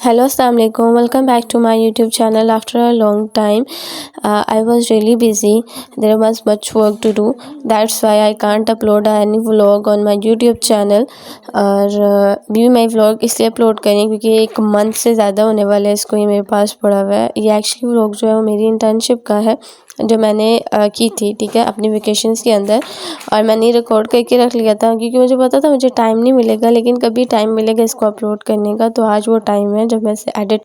Hello, Assalamu alaikum. Welcome back to my YouTube channel. After a long time, I was really busy. There was much work to do. That's why I can't upload any vlog on my YouTube channel. और भी मैं vlog इसलिए upload करें क्योंकि 1 month से ज़्यादा होने वाला है इसको ये मेरे पास पड़ा हुआ है। ये एक्चुअली व्लॉग जो है वो मेरी इंटर्नशिप का है जो मैंने की थी, ठीक है, अपनी वेकेशंस के अंदर। और मैंने रिकॉर्ड करके रख लिया था क्योंकि मुझे पता था मुझे टाइम नहीं मिलेगा, लेकिन कभी टाइम मिलेगा इसको अपलोड करने का। तो आज वो टाइम है जब मैं इसे edit.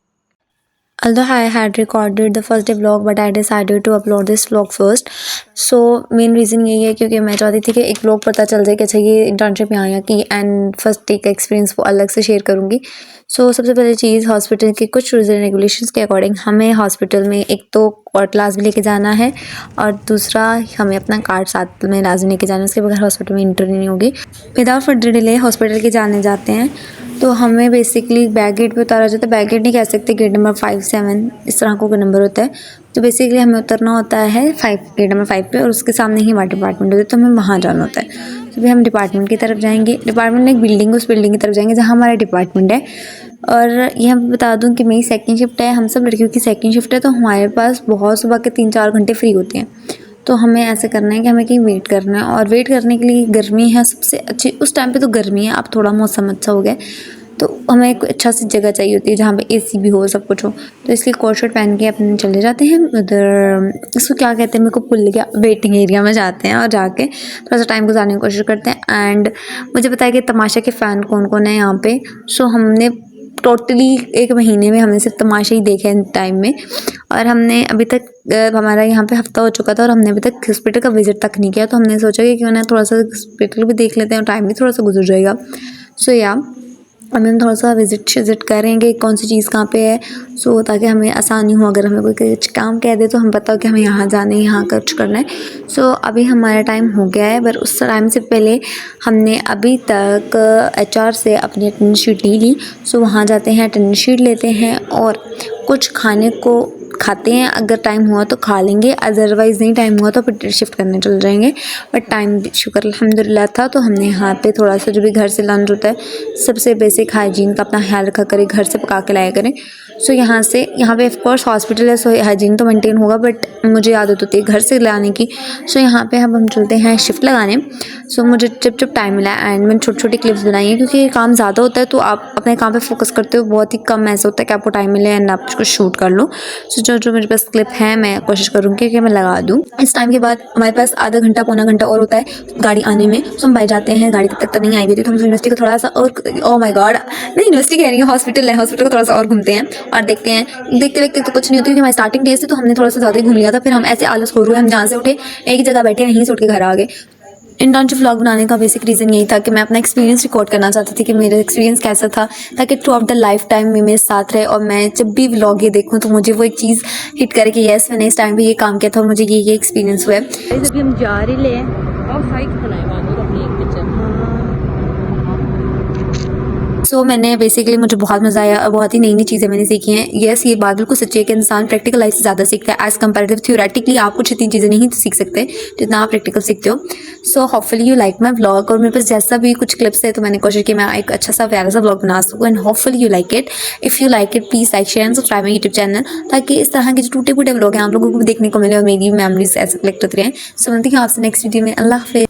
Although I had recorded the first day vlog, but I decided to upload this vlog first. So main reason यही है क्योंकि मैं चाहती थी कि एक vlog पता चल जाए कि अच्छा ये इंटर्नशिप यहाँ की एंड फर्स्ट डे का एक्सपीरियंस वो अलग से शेयर करूँगी। सो सबसे पहली चीज़, हॉस्पिटल के कुछ रूल्स एंड रेगुलेशंस के अकॉर्डिंग हमें हॉस्पिटल में एक तो और क्लास भी लेके जाना है और दूसरा हमें अपना कार्ड साथ में लाजमी लेके जाना है, उसके बगैर हॉस्पिटल में एंट्री नहीं होगी। विदाउट फर्दर डिले हॉस्पिटल के जाने जाते हैं तो हमें बेसिकली बैक गेट पे उतारा जाता है। बैक गेट नहीं कह सकते, गेट नंबर 5, 7 इस तरह का कोई नंबर होता है। तो बेसिकली हमें उतरना होता है गेट नंबर 5 पे और उसके सामने ही हमारा डिपार्टमेंट होता है, तो हमें वहाँ जाना होता है। तो भी हम डिपार्टमेंट की तरफ जाएंगे। डिपार्टमेंट में एक बिल्डिंग, उस बिल्डिंग की तरफ जाएंगे जहाँ हमारा डिपार्टमेंट है। और ये हम बता दूँ कि मेरी सेकंड शिफ्ट है, हम सब लड़कियों की सेकंड शिफ्ट है, तो हमारे पास बहुत सुबह के 3-4 घंटे फ्री होते हैं। तो हमें ऐसे करना है कि हमें कहीं वेट करना है और वेट करने के लिए गर्मी है सबसे अच्छी, उस टाइम पे तो गर्मी है, अब थोड़ा मौसम अच्छा हो गया तो हमें एक अच्छा सी जगह चाहिए होती है जहाँ पे एसी भी हो, सब कुछ हो। तो इसलिए कोट शर्ट पहन के अपने चले जाते हैं उधर, इसको क्या कहते हैं मेरे को भूल गया, वेटिंग एरिया में जाते हैं और जाके थोड़ा सा टाइम गुजारने की कोशिश करते हैं। एंड मुझे पता है कि तमाशा के फ़ैन कौन कौन है यहाँ पे। सो हमने टोटली 1 महीने में हमने सिर्फ तमाशा ही देखे हैं टाइम में, और हमने अभी तक हमारा यहाँ पे हफ्ता हो चुका था और हमने अभी तक हॉस्पिटल का विज़िट तक नहीं किया। तो हमने सोचा कि क्यों ना थोड़ा सा हॉस्पिटल भी देख लेते हैं और टाइम भी थोड़ा सा गुजर जाएगा। सो या अभी हम थोड़ा सा विज़िट करेंगे कौन सी चीज़ कहाँ पे है, सो ताकि हमें आसानी हो। अगर हमें कोई कुछ काम कह दे तो हम पता हो कि हमें यहाँ जाना है, यहाँ कुछ करना है। सो अभी हमारा टाइम हो गया है, पर उस टाइम से पहले हमने अभी तक HR से अपनी अटेंडेंस शीट ले ली। सो वहाँ जाते हैं, अटेंडेंस शीट लेते हैं और कुछ खाने को खाते हैं। अगर टाइम हुआ तो खा लेंगे, अदरवाइज़ नहीं टाइम हुआ तो फिर शिफ्ट करने चल जाएंगे। बट टाइम शुक्र अल्हम्दुलिल्लाह था, तो हमने यहाँ पे थोड़ा सा जो भी घर से लंच होता है सबसे बेसिक हाइजीन का अपना ख्याल रखा करें, घर से पका के लाया करें। सो यहाँ पे ऑफ कोर्स हॉस्पिटल है, सो हाइजीन तो मेंटेन होगा, बट मुझे आदत होती है घर से लाने की। सो यहाँ पे हम चलते हैं शिफ्ट लगाने। सो मुझे जब टाइम मिला एंड मैंने छोटी छोटी क्लिप्स बनाई हैं क्योंकि काम ज़्यादा होता है तो आप अपने काम पे फोकस करते हो, बहुत ही कम ऐसा होता है कि आपको टाइम मिले एंड आप उसको शूट कर लो। सो जो मेरे पास क्लिप है मैं कोशिश करूँगी कि मैं लगा दूँ। इस टाइम के बाद हमारे पास आधा घंटा पौना घंटा और होता है गाड़ी आने में। सो हम बाहर जाते हैं, गाड़ी तब तक तो नहीं आई हुई थी, तो हम यूनिवर्सिटी को थोड़ा सा और, ओह माय गॉड, नहीं यूनिवर्सिटी कह रही है, हॉस्पिटल है, हॉस्पिटल को थोड़ा सा और घूमते हैं और देखते हैं। देखते देखते तो कुछ नहीं होती क्योंकि हमारी स्टार्टिंग डेज से तो हमने थोड़ा सा ज़्यादा ही घूम लिया था। फिर हम ऐसे आलस हो रहे, हम जहाँ से उठे एक ही जगह बैठे, वहीं से उठ के घर आ गए। इंटर्नशिप व्लॉग बनाने का बेसिक रीज़न यही था कि मैं अपना एक्सपीरियंस रिकॉर्ड करना चाहती थी कि मेरा एक्सपीरियंस कैसा था, ताकि through out the life time में मेरे साथ रहे और मैं जब भी व्लॉग ये देखूं तो मुझे वो एक चीज़ हिट करे कि यस मैंने इस टाइम पे ये काम किया था और मुझे ये एक्सपीरियंस हुआ है। अभी हम जा रहे हैं सो मैंने बेसिकली मुझे बहुत मज़ा आया और बहुत ही नई नई चीज़ें मैंने सीखी हैं। यस ये बात बिल्कुल सच्ची है कि इंसान प्रैक्टिकल लाइफ से ज़्यादा सीखता है एज़ कम्पेरेटिव थ्योरेटिकली। आप कुछ इतनी चीज़ें नहीं सीख सकते जितना आप प्रैक्टिकल सीखते हो। So hopefully you like my vlog, और मेरे पास जैसा भी कुछ क्लिप्स है तो मैंने कोशिश की मैं एक अच्छा सा प्यारा सा व्लॉग बना सकूँ and hopefully you like it. If you like it please like share and subscribe my YouTube channel, ताकि इस तरह के जो टूटे फूटे व्लॉग हैं आप लोगों को भी देखने को मिले और मेरी मेमोरीज ऐसे कलेक्ट होती रहें। सो मिलती हूँ आपसे नेक्स्ट वीडियो में। अल्लाह हाफिज़।